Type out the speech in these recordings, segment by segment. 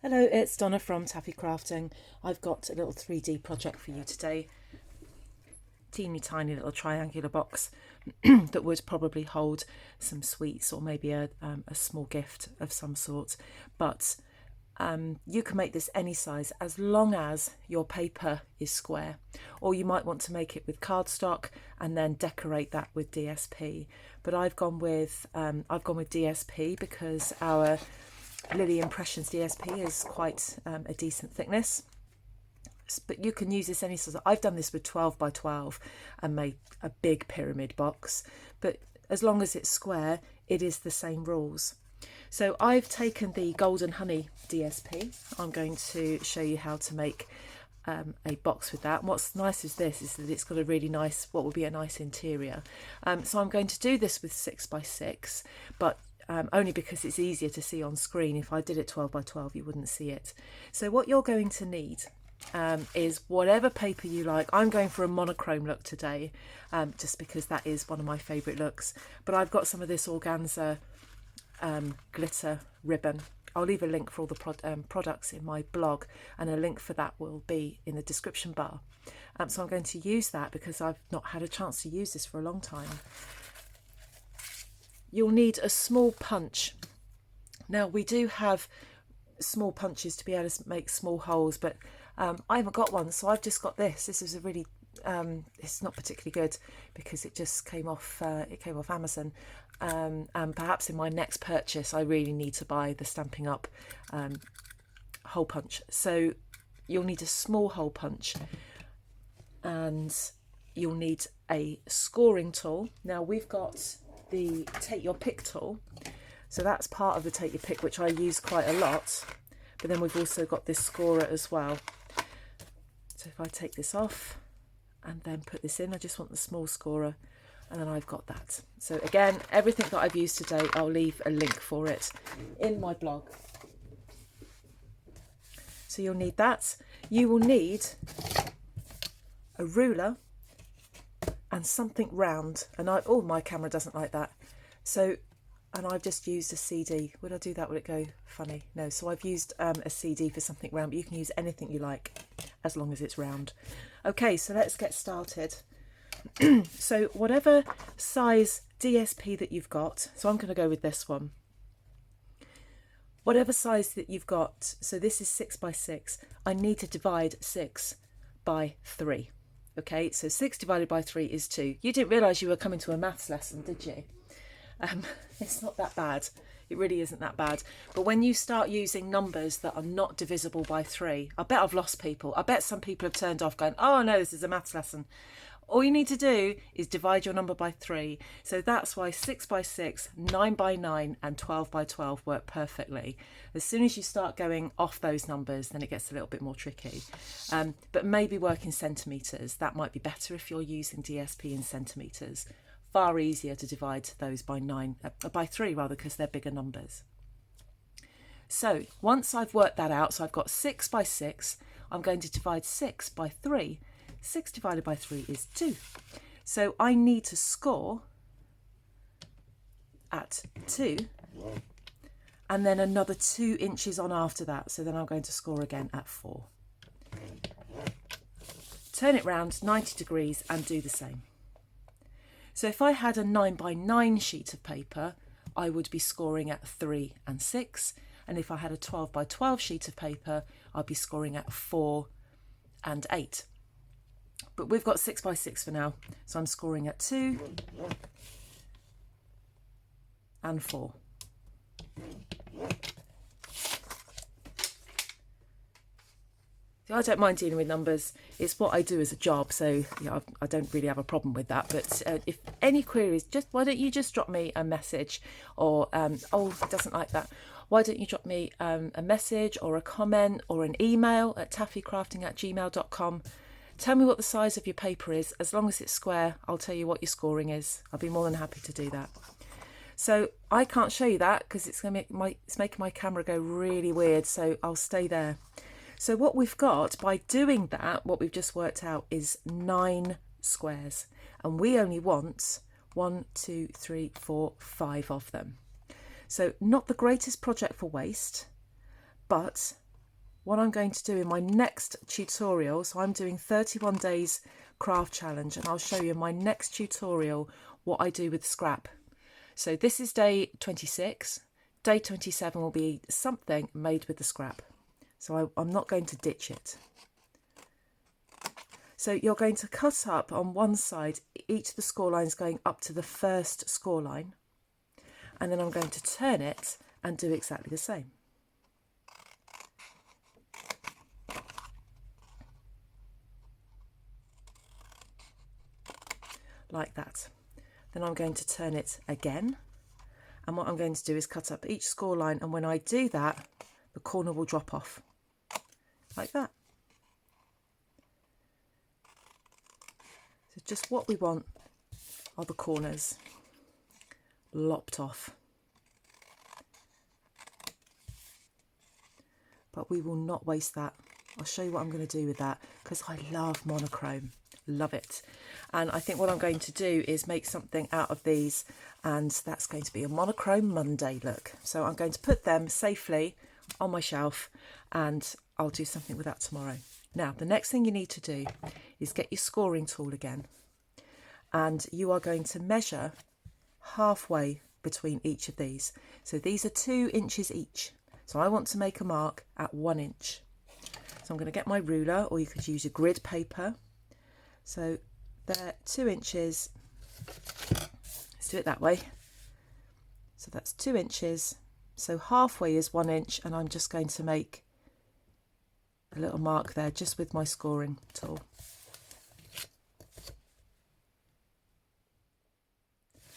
Hello, it's Donna from Taffy Crafting. I've got a little 3D project for you today. Teeny tiny little triangular box that would probably hold some sweets or maybe a small gift of some sort. But you can make this any size as long as your paper is square. Or you might want to make it with cardstock and then decorate that with DSP. But I've gone with DSP because our Lily Impressions DSP is quite a decent thickness. But you can use this any size. I've done this with 12 by 12 and made a big pyramid box. But as long as it's square, it is the same rules. So I've taken the Golden Honey DSP. I'm going to show you how to make a box with that. And what's nice is this is that it's got a really nice, what would be a nice interior. So I'm going to do this with 6 by 6, but only because it's easier to see on screen. If I did it 12 by 12, you wouldn't see it. So what you're going to need is whatever paper you like. I'm going for a monochrome look today, just because that is one of my favourite looks. But I've got some of this organza glitter ribbon. I'll leave a link for all the products in my blog, and a link for that will be in the description bar. So I'm going to use that because I've not had a chance to use this for a long time. You'll need a small punch. Now we do have small punches to be able to make small holes, but I haven't got one, so I've just got this. This is a really it's not particularly good because it just came off Amazon, and perhaps in my next purchase I really need to buy the Stampin' Up hole punch. So you'll need a small hole punch, and you'll need a scoring tool. Now we've got the Take Your Pick tool, so that's part of the Take Your Pick, which I use quite a lot, but then we've also got this scorer as well. So if I take this off and then put this in, I just want the small scorer, and then I've got that. So again, everything that I've used today, I'll leave a link for it in my blog. So you'll need that. You will need a ruler and something round, and my camera doesn't like that. So, and I've just used a CD. Would I do that? Would it go funny? No. So I've used a CD for something round, but you can use anything you like as long as it's round. Okay, so let's get started. So whatever size DSP that you've got, so I'm going to go with this one. Whatever size that you've got, so this is 6 by 6. I need to divide 6 by 3. Okay, so 6 divided by 3 is 2. You didn't realise you were coming to a maths lesson, did you? It's not that bad. It really isn't that bad. But when you start using numbers that are not divisible by 3, I bet I've lost people. I bet some people have turned off going, oh no, this is a maths lesson. All you need to do is divide your number by 3. So that's why 6 by 6, 9 by 9 and 12 by 12 work perfectly. As soon as you start going off those numbers, then it gets a little bit more tricky. But maybe work in centimetres. That might be better if you're using DSP in centimetres. Far easier to divide those by 3 rather, because they're bigger numbers. So once I've worked that out, so I've got 6 by 6, I'm going to divide 6 by 3. 6 divided by 3 is 2. So I need to score at 2, and then another 2 inches on after that. So then I'm going to score again at 4. Turn it round 90 degrees and do the same. So if I had a 9 by 9 sheet of paper, I would be scoring at 3 and 6. And if I had a 12 by 12 sheet of paper, I'd be scoring at 4 and 8. But we've got 6 by 6 for now. So I'm scoring at 2 and 4. I don't mind dealing with numbers. It's what I do as a job, so yeah, I don't really have a problem with that. But if any queries, why don't you just drop me a message, or oh, it doesn't like that. Why don't you drop me a message or a comment or an email at taffycrafting@gmail.com. Tell me what the size of your paper is. As long as it's square, I'll tell you what your scoring is. I'll be more than happy to do that. So I can't show you that because it's making my camera go really weird. So I'll stay there. So what we've got by doing that, what we've just worked out is 9 squares, and we only want 1, 2, 3, 4, 5 of them. So not the greatest project for waste, but what I'm going to do in my next tutorial, so I'm doing 31 days craft challenge, and I'll show you in my next tutorial what I do with scrap. So this is day 26. Day 27 will be something made with the scrap. So I'm not going to ditch it. So you're going to cut up on one side, each of the score lines going up to the first score line. And then I'm going to turn it and do exactly the same. Like that. Then I'm going to turn it again. And what I'm going to do is cut up each score line. And when I do that, the corner will drop off. Like that. So just what we want are the corners lopped off. But we will not waste that. I'll show you what I'm going to do with that, because I love monochrome. Love it. And I think what I'm going to do is make something out of these, and that's going to be a monochrome Monday look. So I'm going to put them safely on my shelf, and I'll do something with that tomorrow. Now, the next thing you need to do is get your scoring tool again, and you are going to measure halfway between each of these. So these are 2 inches each. So I want to make a mark at 1 inch. So I'm going to get my ruler, or you could use your grid paper. So they're 2 inches. Let's do it that way. So that's 2 inches. So halfway is 1 inch, and I'm just going to make a little mark there just with my scoring tool.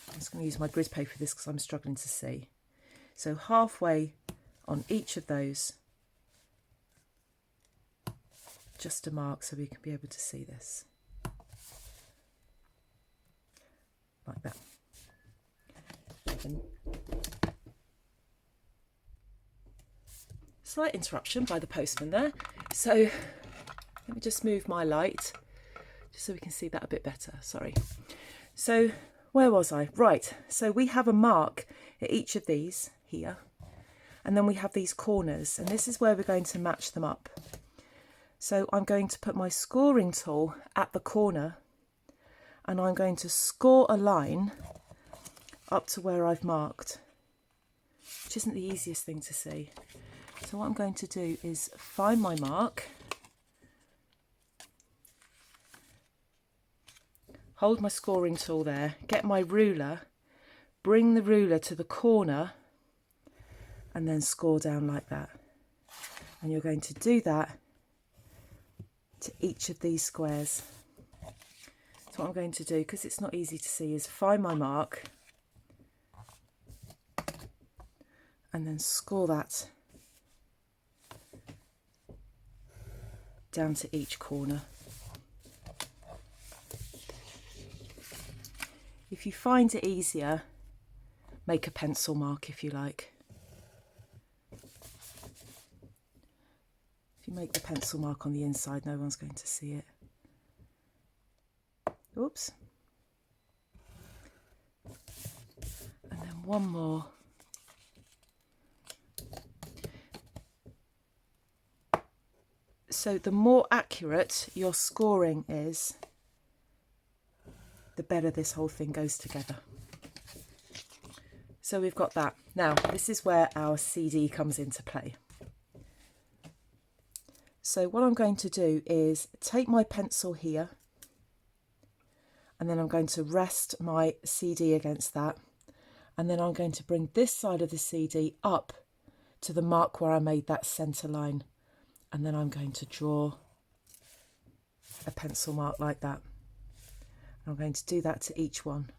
I'm just going to use my grid paper for this because I'm struggling to see. So halfway on each of those, just a mark so we can be able to see this. Like that. And slight interruption by the postman there. So let me just move my light just so we can see that a bit better. Sorry. So where was I? Right. So we have a mark at each of these here. And then we have these corners, and this is where we're going to match them up. So I'm going to put my scoring tool at the corner, and I'm going to score a line up to where I've marked, which isn't the easiest thing to see. So what I'm going to do is find my mark, hold my scoring tool there, get my ruler, bring the ruler to the corner, and then score down like that. And you're going to do that to each of these squares. So what I'm going to do, because it's not easy to see, is find my mark and then score that down to each corner. If you find it easier, make a pencil mark if you like. If you make the pencil mark on the inside, no one's going to see it. Oops. And then one more. So the more accurate your scoring is, the better this whole thing goes together. So we've got that. Now, this is where our CD comes into play. So what I'm going to do is take my pencil here, and then I'm going to rest my CD against that, and then I'm going to bring this side of the CD up to the mark where I made that centre line, and then I'm going to draw a pencil mark like that. I'm going to do that to each one.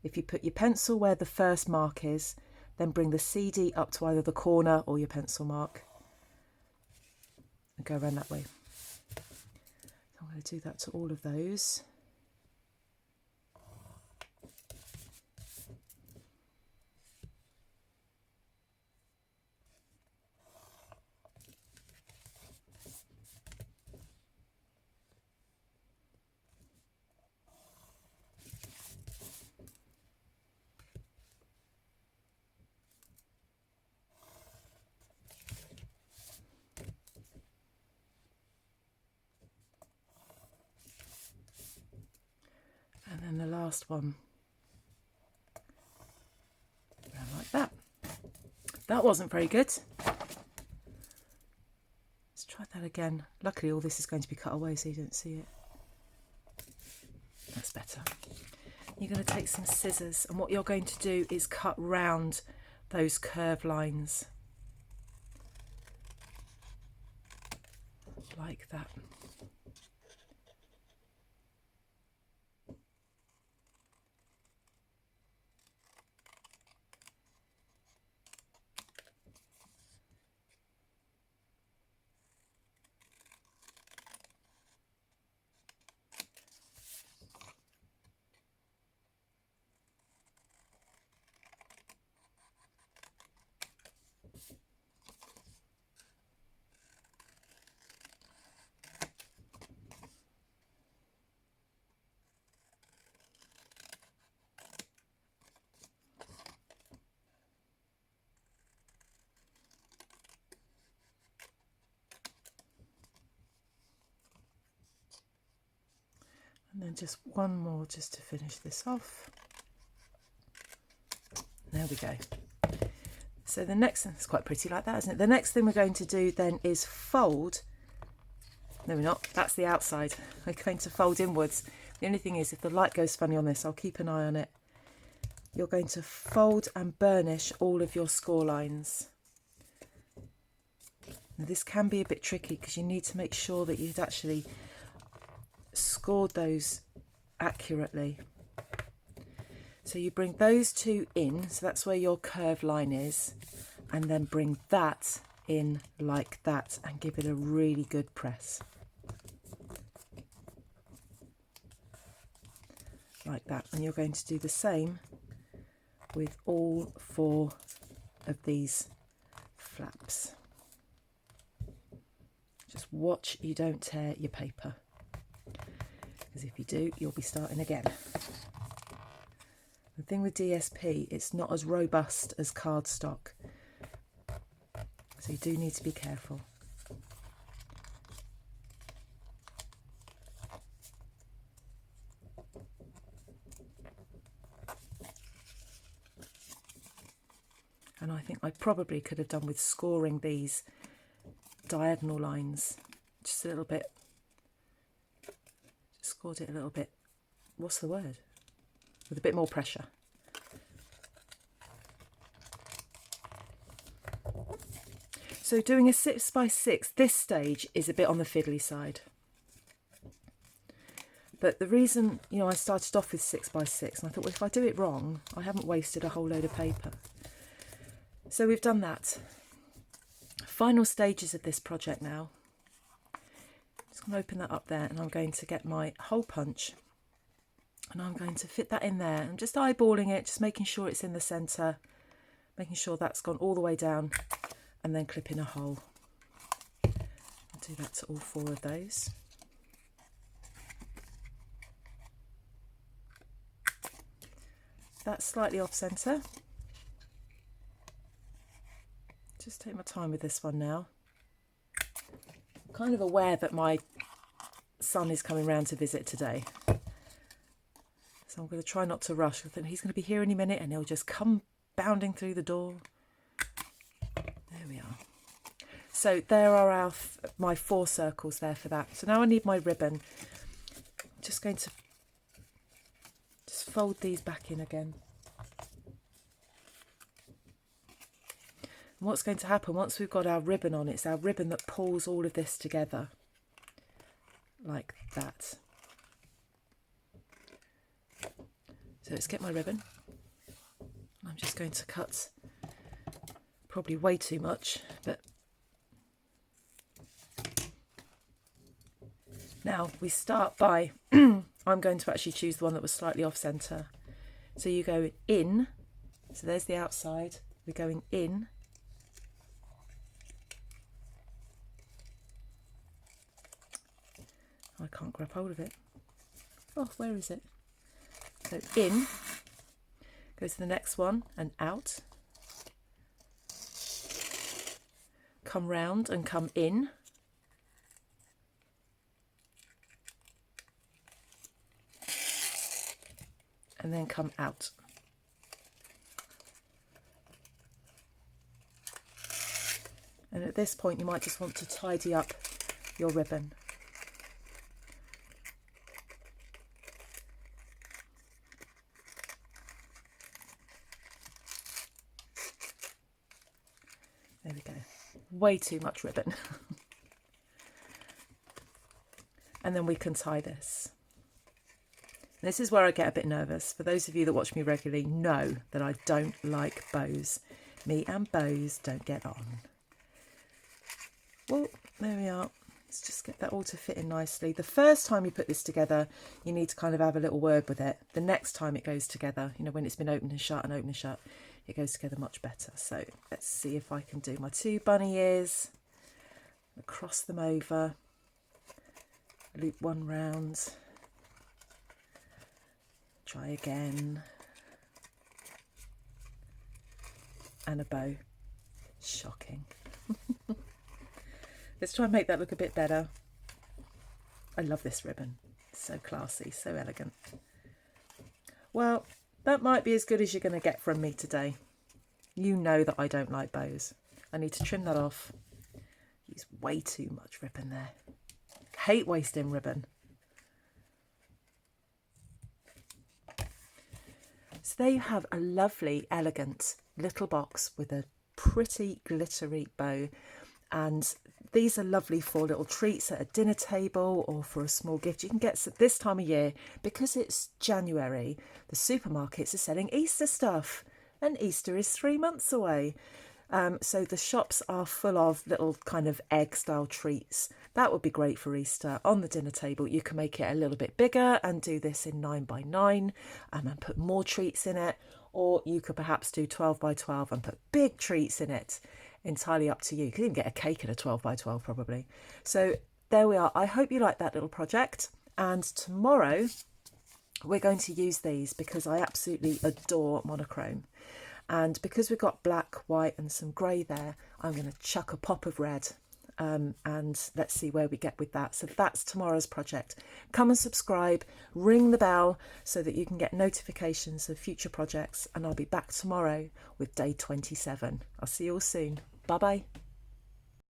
If you put your pencil where the first mark is, then bring the CD up to either the corner or your pencil mark and go around that way. So I'm going to do that to all of those. last one. Around like that. That wasn't very good. Let's try that again. Luckily all this is going to be cut away so you don't see it. That's better. You're going to take some scissors and what you're going to do is cut round those curved lines. Like that. And then just one more just to finish this off. There we go. So the next thing, it's quite pretty like that, isn't it? The next thing we're going to do then is fold. No, we're not. That's the outside. We're going to fold inwards. The only thing is, if the light goes funny on this, I'll keep an eye on it. You're going to fold and burnish all of your score lines. Now, this can be a bit tricky because you need to make sure that you've actually scored those accurately. So you bring those two in, so that's where your curved line is, and then bring that in like that and give it a really good press. Like that. And you're going to do the same with all 4 of these flaps. Just watch you don't tear your paper, because if you do, you'll be starting again. The thing with DSP, it's not as robust as cardstock, so you do need to be careful. And I think I probably could have done with scoring these diagonal lines just a little bit. Just scored it a little bit. What's the word? With a bit more pressure. So doing a 6 by 6, this stage is a bit on the fiddly side. But the reason, you know, I started off with 6 by 6 and I thought, well, if I do it wrong, I haven't wasted a whole load of paper. So we've done that. Final stages of this project now. Just going to open that up there and I'm going to get my hole punch and I'm going to fit that in there. I'm just eyeballing it, just making sure it's in the centre, making sure that's gone all the way down, and then clip in a hole. I'll do that to all 4 of those. That's slightly off centre. Just take my time with this one now. I'm kind of aware that my son is coming round to visit today. So I'm going to try not to rush. I think he's going to be here any minute and he'll just come bounding through the door. There we are. So there are my 4 circles there for that. So now I need my ribbon. I'm just going to just fold these back in again. And what's going to happen once we've got our ribbon on, it's our ribbon that pulls all of this together like that. So let's get my ribbon. I'm just going to cut probably way too much, but now we start by I'm going to actually choose the one that was slightly off centre. So you go in, so there's the outside, we're going in. I can't grab hold of it. Oh, where is it? So in, go to the next one and out. Come round and come in. and then come out. And at this point you might just want to tidy up your ribbon. There we go. Way too much ribbon. And then we can tie this. This is where I get a bit nervous. For those of you that watch me regularly know that I don't like bows. Me and bows don't get on. Well, there we are. Let's just get that all to fit in nicely. The first time you put this together, you need to kind of have a little word with it. The next time it goes together, you know, when it's been opened and shut and opened and shut, it goes together much better. So let's see if I can do my 2 bunny ears, cross them over, loop one round, try again, and a bow. Shocking. Let's try and make that look a bit better. I love this ribbon. So classy, so elegant. Well, that might be as good as you're going to get from me today. You know that I don't like bows. I need to trim that off. Use way too much ribbon there. Hate wasting ribbon. So there you have a lovely, elegant little box with a pretty glittery bow. And these are lovely for little treats at a dinner table or for a small gift. You can get this time of year, because it's January, the supermarkets are selling Easter stuff, and Easter is 3 months away. So the shops are full of little kind of egg style treats. That would be great for Easter. On the dinner table, you can make it a little bit bigger and do this in 9 by 9 and put more treats in it. Or you could perhaps do 12 by 12 and put big treats in it. Entirely up to you. You could even get a cake at a 12 by 12 probably. So there we are. I hope you like that little project. And tomorrow we're going to use these because I absolutely adore monochrome. And because we've got black, white and some grey there, I'm going to chuck a pop of red. And let's see where we get with that. So that's tomorrow's project. Come and subscribe, ring the bell so that you can get notifications of future projects. And I'll be back tomorrow with day 27. I'll see you all soon. Bye bye.